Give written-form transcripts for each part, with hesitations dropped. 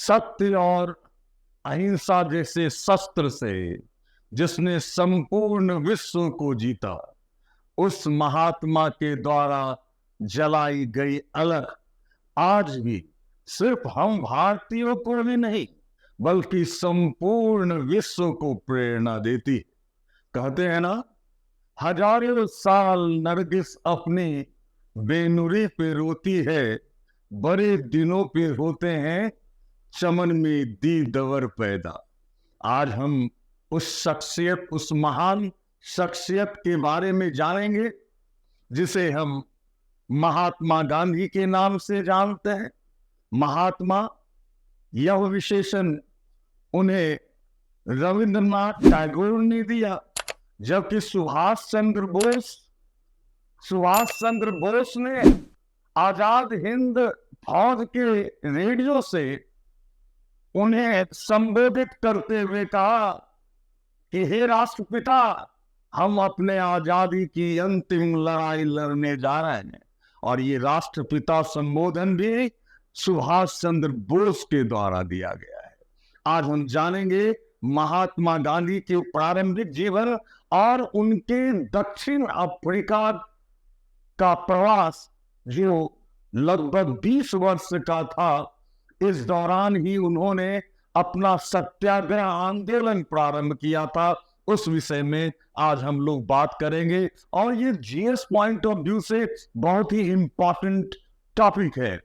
सत्य और अहिंसा जैसे शस्त्र से जिसने संपूर्ण विश्व को जीता, उस महात्मा के द्वारा जलाई गई अलख आज भी सिर्फ हम भारतीयों को भी नहीं बल्कि संपूर्ण विश्व को प्रेरणा देती। कहते हैं ना, हजारों साल नरगिस अपने बेनुरे पे रोती है, बड़े दिनों पे होते हैं चमन में दीदवर पैदा। आज हम उस महान शख्सियत के बारे में जानेंगे जिसे हम महात्मा गांधी के नाम से जानते हैं। महात्मा, यह विशेषण उन्हें रविंद्रनाथ टैगोर ने दिया, जबकि सुभाष चंद्र बोस ने आजाद हिंद फौज के रेडियो से उन्हें संबोधित करते हुए कहा कि हे राष्ट्रपिता, हम अपने आजादी की अंतिम लड़ाई लड़ने जा रहे हैं। और ये राष्ट्रपिता संबोधन भी सुभाष चंद्र बोस के द्वारा दिया गया है। आज हम जानेंगे महात्मा गांधी के प्रारंभिक जीवन और उनके दक्षिण अफ्रीका का प्रवास, जो लगभग 20 वर्ष का था। इस दौरान ही उन्होंने अपना सत्याग्रह आंदोलन प्रारंभ किया था। उस विषय में आज हम लोग बात करेंगे और ये जीएस पॉइंट ऑफ व्यू से बहुत ही इंपॉर्टेंट टॉपिक है।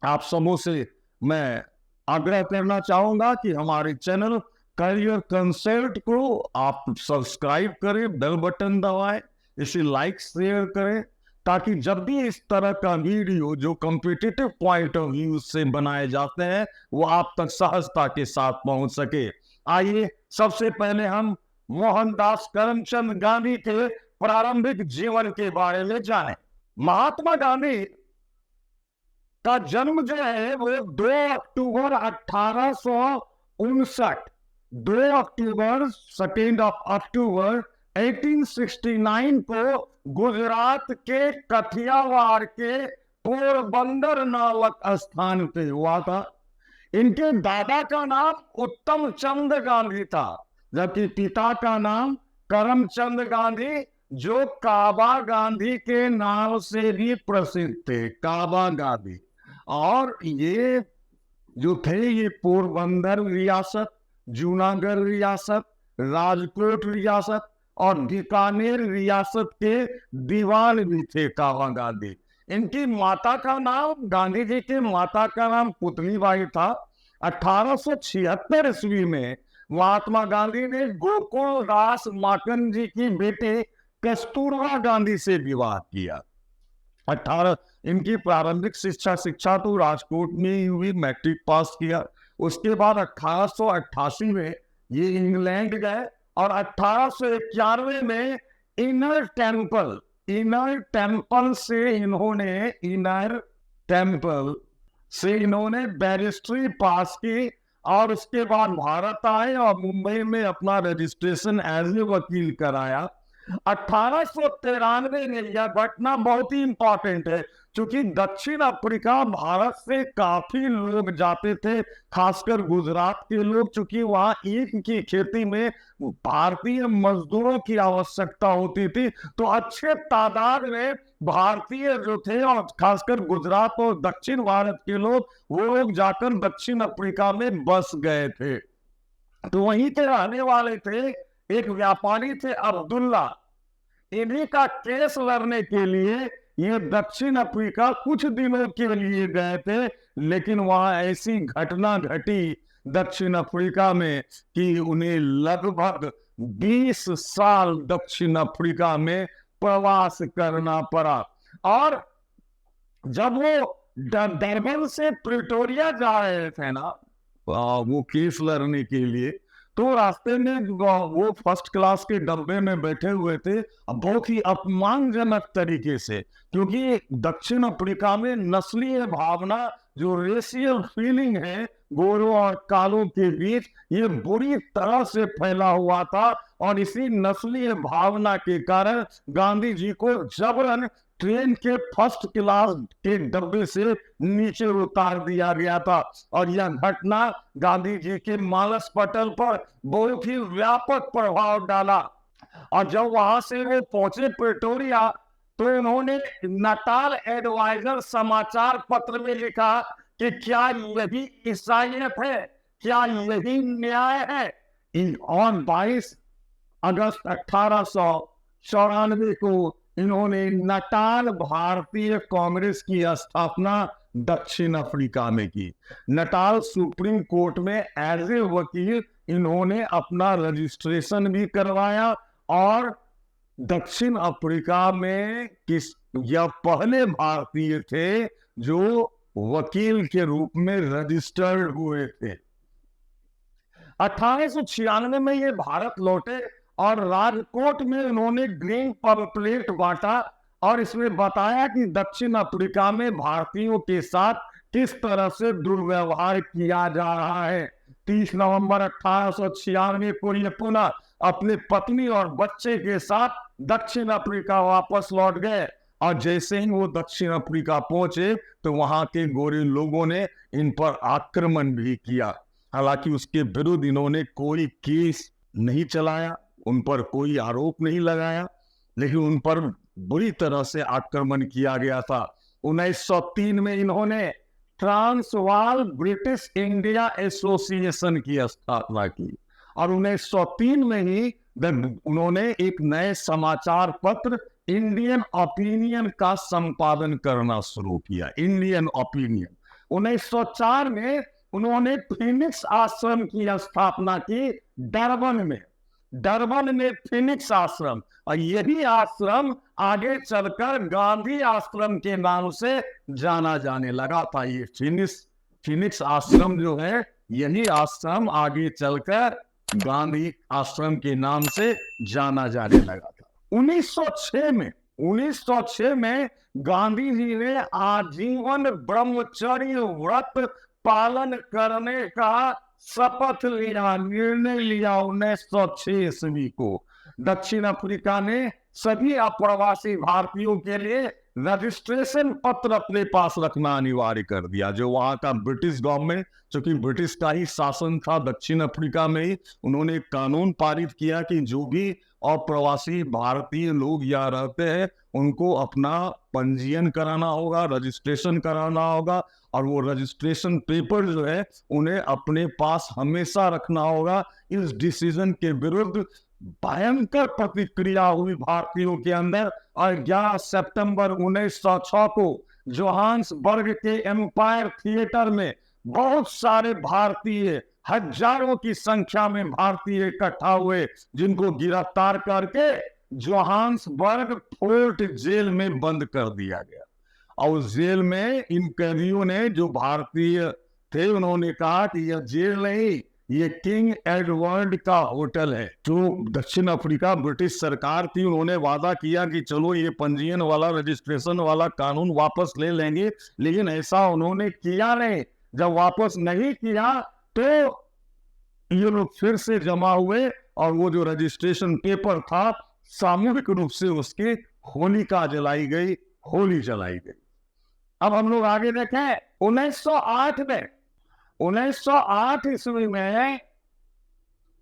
आप सबों से मैं आग्रह करना चाहूंगा कि हमारे चैनल करियर कंसल्ट को आप सब्सक्राइब करें, बेल बटन दबाएं, इसे लाइक शेयर करें, ताकि जब भी इस तरह का वीडियो जो कॉम्पिटिटिव पॉइंट ऑफ व्यू से बनाए जाते हैं वो आप तक सहजता के साथ पहुंच सके। आइए सबसे पहले हम मोहनदास करमचंद गांधी के प्रारंभिक जीवन के बारे में जानें। महात्मा गांधी का जन्म जो है वो 2 अक्टूबर 1859, 2 अक्टूबर 1869 को गुजरात के कठियावाड़ के पोरबंदर नामक स्थान पे हुआ था। इनके दादा का नाम उत्तम चंद गांधी था, जबकि पिता का नाम करमचंद गांधी, जो काबा गांधी के नाम से भी प्रसिद्ध थे, काबा गांधी। और ये जो थे ये पोरबंदर रियासत, जूनागढ़ रियासत, राजकोट रियासत और बीकानेर रियासत के दीवान भी थे काबा गांधी। इनकी माता का नाम, गांधी जी की माता का नाम पुतलीबाई था। 1876 ईस्वी में महात्मा गांधी ने गोकुल दास माकन जी की बेटे कस्तूरबा गांधी से विवाह किया। इनकी प्रारंभिक शिक्षा तो राजकोट में ही हुई, मैट्रिक पास किया। उसके बाद 1888 में ये इंग्लैंड गए और 1891 में इनर टेम्पल से इन्होंने बैरिस्ट्री पास की और उसके बाद भारत आए और मुंबई में अपना रजिस्ट्रेशन एज ए वकील कराया। 1893 में यह घटना बहुत ही इंपॉर्टेंट है, क्योंकि दक्षिण अफ्रीका भारत से काफी लोग जाते थे, खासकर गुजरात के लोग, क्योंकि वहां ईख की खेती में भारतीय मजदूरों की आवश्यकता होती थी। तो अच्छे तादाद में भारतीय जो थे और खासकर गुजरात और दक्षिण भारत के लोग, वो लोग जाकर दक्षिण अफ्रीका में बस गए थे। तो वहीं के रहने वाले थे, एक व्यापारी थे अब्दुल्ला। इन्हीं का केस लड़ने के लिए ये दक्षिण अफ्रीका कुछ दिनों के लिए गए थे, लेकिन वहां ऐसी घटना घटी दक्षिण अफ्रीका में कि उन्हें लगभग 20 साल दक्षिण अफ्रीका में प्रवास करना पड़ा। और जब वो डरबन से प्रिटोरिया जा रहे थे ना, वो केस लड़ने के लिए, तो रास्ते में वो फर्स्ट क्लास के डब्बे में बैठे हुए थे, बहुत ही अपमानजनक तरीके से, क्योंकि दक्षिण अफ्रीका में नस्लीय भावना जो रेशियल फीलिंग है गोरों और कालों के बीच, ये बुरी तरह से फैला हुआ था। और इसी नस्लीय भावना के कारण गांधी जी को जबरन ट्रेन के फर्स्ट क्लास के डब्बे से नीचे उतार दिया गया था। और यह घटना गांधी जी के मानस पटल पर बहुत ही व्यापक प्रभाव डाला। और जब वहां से वो पहुंचे प्रेटोरिया, तो उन्होंने नाटाल एडवाइजर समाचार पत्र में लिखा कि क्या यही ईसाइयत है, क्या यही न्याय है। और 22 अगस्त 1894 को इन्होंने नाटाल भारतीय कांग्रेस की स्थापना दक्षिण अफ्रीका में की। नाटाल सुप्रीम कोर्ट में एज ए वकील इन्होंने अपना रजिस्ट्रेशन भी करवाया। और दक्षिण अफ्रीका में यह पहले भारतीय थे जो वकील के रूप में रजिस्टर्ड हुए थे। 1896 में ये भारत लौटे और राजकोट में उन्होंने ग्रीन पम्पलेट बांटा और इसमें बताया कि दक्षिण अफ्रीका में भारतीयों के साथ किस तरह से दुर्व्यवहार किया जा रहा है। 30 नवंबर 1896 को ये पुनः अपने पत्नी और बच्चे के साथ दक्षिण अफ्रीका वापस लौट गए। और जैसे ही वो दक्षिण अफ्रीका पहुंचे तो वहां के गोरे लोगों ने इन पर आक्रमण भी किया। हालांकि उसके विरुद्ध इन्होंने कोई केस नहीं चलाया, उन पर कोई आरोप नहीं लगाया, लेकिन उन पर बुरी तरह से आक्रमण किया गया था। 1903 में इन्होंने ट्रांसवाल ब्रिटिश इंडिया एसोसिएशन की स्थापना की और 1903 में ही उन्होंने एक नए समाचार पत्र इंडियन ओपिनियन का संपादन करना शुरू किया। इंडियन ओपिनियन 1904 में उन्होंने फीनिक्स आश्रम की स्थापना की डरबन में फीनिक्स आश्रम। और यही आश्रम आगे चलकर गांधी आश्रम के नाम से जाना जाने लगा था। ये फीनिक्स आश्रम जो है, यही आश्रम आगे चलकर गांधी आश्रम के नाम से जाना जाने लगा था। 1906 में गांधी जी ने आजीवन ब्रह्मचर्य व्रत पालन करने का शपथ लिया, निर्णय लिया 1906 ईस्वी को। दक्षिण अफ्रीका ने सभी अप्रवासी भारतीयों के लिए रजिस्ट्रेशन पत्र अपने पास रखना अनिवार्य कर दिया। जो वहां का ब्रिटिश गवर्नमेंट, क्योंकि ब्रिटिश का ही शासन था दक्षिण अफ्रीका में ही, उन्होंने कानून पारित किया कि जो भी अप्रवासी भारतीय लोग यहाँ रहते हैं उनको अपना पंजीयन कराना होगा, रजिस्ट्रेशन कराना होगा। और वो रजिस्ट्रेशन पेपर जो है उन्हें अपने पास हमेशा रखना होगा। इस डिसीजन के विरुद्ध भयंकर प्रतिक्रिया हुई भारतीयों के अंदर। और 11 सितंबर 1906 को जोहान्सबर्ग के एम्पायर थिएटर में बहुत सारे भारतीय, हजारों की संख्या में भारतीय इकट्ठा हुए, जिनको गिरफ्तार करके जोहान्सबर्ग फोर्ट जेल में बंद कर दिया गया। और उस जेल में इन कैदियों ने, जो भारतीय थे, उन्होंने कहा कि यह जेल नहीं, ये किंग एडवर्ड का होटल है। जो दक्षिण अफ्रीका ब्रिटिश सरकार थी, उन्होंने वादा किया कि चलो ये पंजीयन वाला, रजिस्ट्रेशन वाला कानून वापस ले लेंगे, लेकिन ऐसा उन्होंने किया नहीं। जब वापस नहीं किया तो ये लोग फिर से जमा हुए और वो जो रजिस्ट्रेशन पेपर था, सामूहिक रूप से उसकी होलिका जलाई गई, होली जलाई गई। अब हम लोग आगे देखें। 1908 ईस्वी में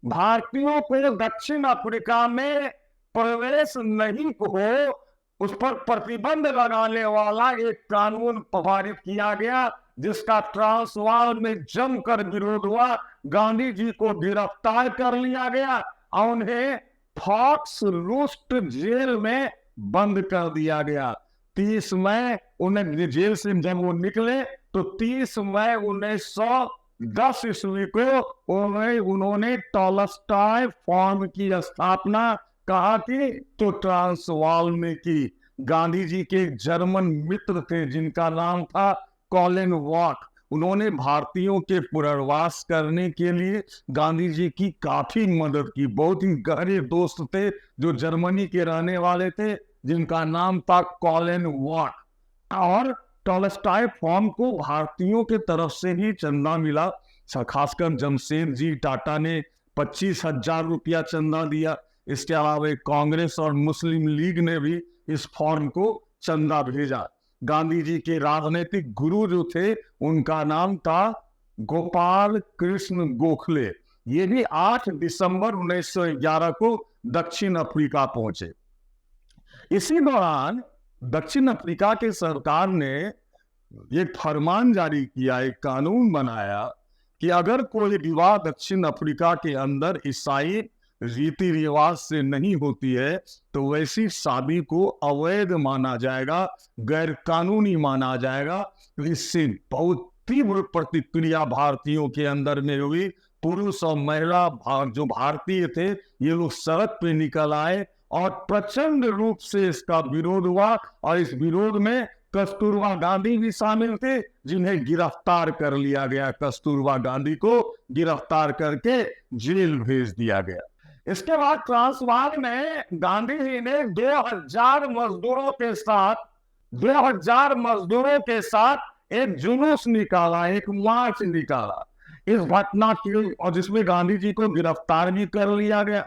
भारतीयों को दक्षिण अफ्रीका में प्रवेश नहीं हो, उस पर प्रतिबंध लगाने वाला एक कानून पारित किया गया, जिसका ट्रांसवाल में जमकर विरोध हुआ। गांधी जी को गिरफ्तार कर लिया गया और उन्हें फॉक्स रूस्ट जेल में बंद कर दिया गया। 30 मई उन्हें जेल से जब वो निकले तो 30 मई 1910 ईस्वी को उन्होंने टॉलस्टॉय फॉर्म की स्थापना कहा कि तो ट्रांसवाल में की। गांधी जी के जर्मन मित्र थे जिनका नाम था कॉलिन वॉक, उन्होंने भारतीयों के पुनर्वास करने के लिए गांधी जी की काफी मदद की। बहुत ही गहरे दोस्त थे जो जर्मनी के रहने वाले थे, जिनका नाम था कॉलिन वॉक। और टॉलस्टॉय फॉर्म को भारतीयों के तरफ से ही चंदा मिला। खासकर जमशेद जी टाटा ने 25,000 रुपया चंदा दिया। इसके अलावा कांग्रेस और मुस्लिम लीग ने भी इस फॉर्म को चंदा भेजा। गांधी जी के राजनीतिक गुरु जो थे उनका नाम था गोपाल कृष्ण गोखले। ये भी 8 दिसंबर 1911 को दक्षिण अफ्रीका पहुंचे। इसी दौरान दक्षिण अफ्रीका के सरकार ने एक फरमान जारी किया, एक कानून बनाया कि अगर कोई विवाह दक्षिण अफ्रीका के अंदर ईसाई रीति रिवाज से नहीं होती है तो वैसी शादी को अवैध माना जाएगा, गैर कानूनी माना जाएगा। तो इससे बहुत तीव्र प्रतिक्रिया भारतीयों के अंदर में हुई। पुरुष और महिला जो भारतीय थे ये लोग सड़क पे निकल आए और प्रचंड रूप से इसका विरोध हुआ। और इस विरोध में कस्तूरबा गांधी भी शामिल थे, जिन्हें गिरफ्तार कर लिया गया। कस्तूरबा गांधी को गिरफ्तार करके जेल भेज दिया गया। इसके बाद ट्रांसवाल में गांधी जी ने 2000 मजदूरों के साथ एक जुलूस निकाला, एक मार्च निकाला इस घटना की, और जिसमें गांधी जी को गिरफ्तार भी कर लिया गया।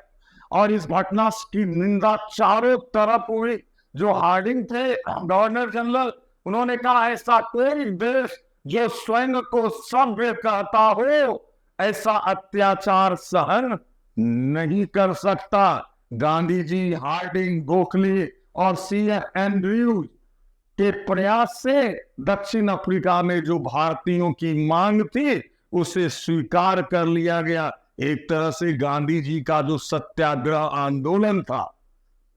और इस घटना की निंदा चारों तरफ हुई। जो हार्डिंग थे गवर्नर जनरल, उन्होंने कहा ऐसा कोई देश जो स्वयं को सभ्य कहता हो ऐसा अत्याचार सहन नहीं कर सकता। गांधी जी, हार्डिंग, गोखले और C.F. एंड्रयूज के प्रयास से दक्षिण अफ्रीका में जो भारतीयों की मांग थी उसे स्वीकार कर लिया गया। एक तरह से गांधी जी का जो सत्याग्रह आंदोलन था,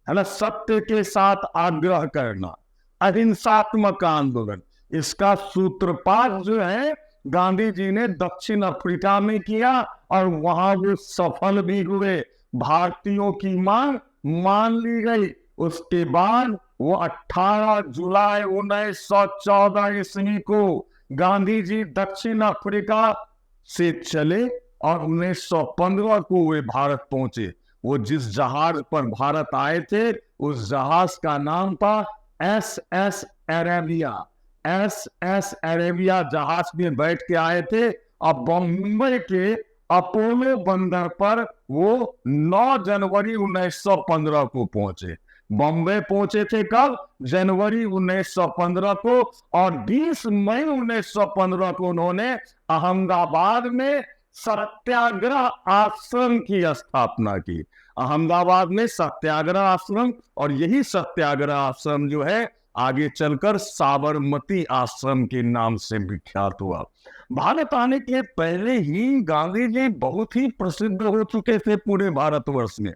है ना, सत्य के साथ आग्रह करना, अहिंसात्मक आंदोलन, इसका सूत्रपात जो है गांधी जी ने दक्षिण अफ्रीका में किया और वहां वो सफल भी हुए। भारतीयों की मांग मान ली गई। उसके बाद वो 18 जुलाई 1914 ईस्वी को गांधी जी दक्षिण अफ्रीका से चले और 1915 को वे भारत पहुंचे। वो जिस जहाज पर भारत आए थे उस जहाज का नाम था SS अरेबिया। SS अरेबिया जहाज में बैठ के आए थे और बॉम्बे के अपोलो बंदर पर वो 9 जनवरी 1915 को पहुंचे। बॉम्बे पहुंचे थे कब? जनवरी 1915 को। और 20 मई 1915 को उन्होंने अहमदाबाद में सत्याग्रह आश्रम की स्थापना की। अहमदाबाद में सत्याग्रह आश्रम, और यही सत्याग्रह आश्रम जो है आगे चलकर साबरमती आश्रम के नाम से विख्यात हुआ। भारत आने के पहले ही गांधी जी बहुत ही प्रसिद्ध हो चुके थे पूरे भारतवर्ष में।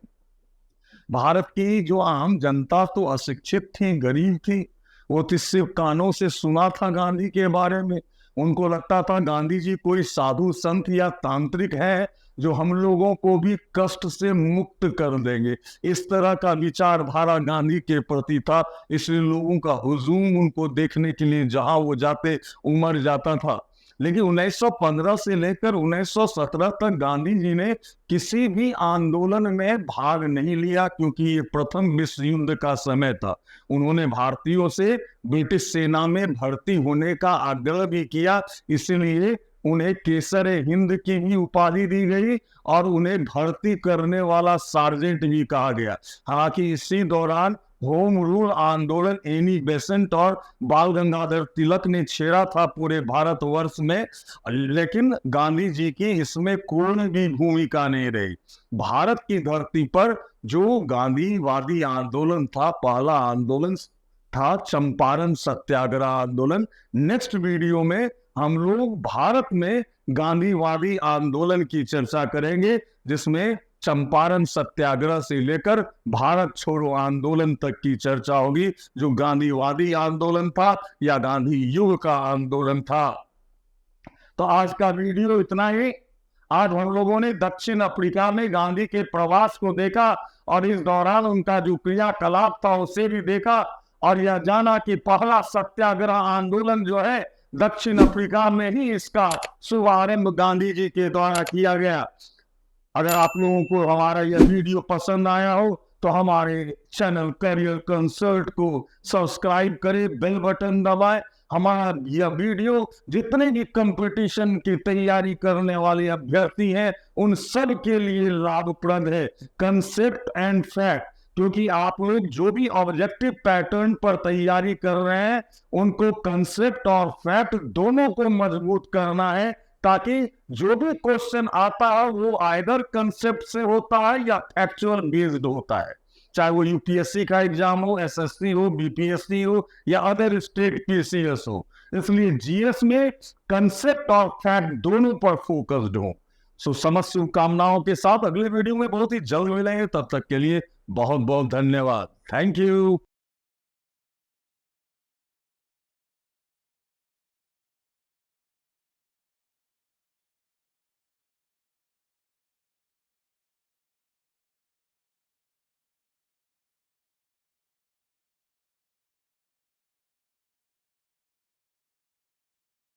भारत की जो आम जनता तो अशिक्षित थी, गरीब थी, वो तो सिर्फ कानों से सुना था गांधी के बारे में। उनको लगता था गांधी जी कोई साधु संत या तांत्रिक है जो हम लोगों को भी कष्ट से मुक्त कर देंगे। इस तरह का विचारधारा गांधी के प्रति था, इसलिए लोगों का हुजूम उनको देखने के लिए जहां वो जाते उमड़ जाता था। लेकिन 1915 से लेकर 1917 तक गांधी जी ने किसी भी आंदोलन में भाग नहीं लिया, क्योंकि ये प्रथम विश्व युद्ध का समय था। उन्होंने भारतीयों से ब्रिटिश सेना में भर्ती होने का आग्रह भी किया, इसलिए उन्हें केसर हिंद की भी उपाधि दी गई और उन्हें भर्ती करने वाला सार्जेंट भी कहा गया। हालांकि इसी दौरान होम रूल आंदोलन एनी बेसेंट और बाल गंगाधर तिलक ने छेड़ा था पूरे भारतवर्ष में, लेकिन गांधी जी की इसमें कोई भी भूमिका नहीं रही। भारत की धरती पर जो गांधीवादी आंदोलन था, पहला आंदोलन था चंपारण सत्याग्रह आंदोलन। नेक्स्ट वीडियो में हम लोग भारत में गांधीवादी आंदोलन की चर्चा करेंगे, जिसमें चंपारण सत्याग्रह से लेकर भारत छोड़ो आंदोलन तक की चर्चा होगी, जो गांधीवादी आंदोलन था या गांधी युग का आंदोलन था। तो आज का वीडियो इतना ही। आज हम लोगों ने दक्षिण अफ्रीका में गांधी के प्रवास को देखा और इस दौरान उनका जो क्रियाकलाप था उसे भी देखा, और यह जाना कि पहला सत्याग्रह आंदोलन जो है दक्षिण अफ्रीका में ही इसका शुभारंभ गांधी जी के द्वारा किया गया। अगर आप लोगों को हमारा यह वीडियो पसंद आया हो तो हमारे चैनल करियर कंसल्ट को सब्सक्राइब करें, बेल बटन दबाएं हमारा यह वीडियो जितने भी कंपटीशन की तैयारी करने वाले अभ्यर्थी हैं उन सब के लिए लाभप्रद है। कंसेप्ट एंड फैक्ट, क्योंकि आप लोग जो भी ऑब्जेक्टिव पैटर्न पर तैयारी कर रहे हैं उनको कंसेप्ट और फैक्ट दोनों को मजबूत करना है, ताकि जो भी क्वेश्चन आता है वो आइदर कंसेप्ट से होता है या फैक्चुअल बेस्ड होता है, चाहे वो यूपीएससी का एग्जाम हो, एसएससी हो, बीपीएससी हो या अदर स्टेट पीसीएस हो। इसलिए जीएस में कंसेप्ट और फैक्ट दोनों पर फोकस्ड हो। सो समस्त शुभकामनाओं के साथ अगले वीडियो में बहुत ही जल्द मिलेंगे, तब तक के लिए बहुत बहुत धन्यवाद। Thank you.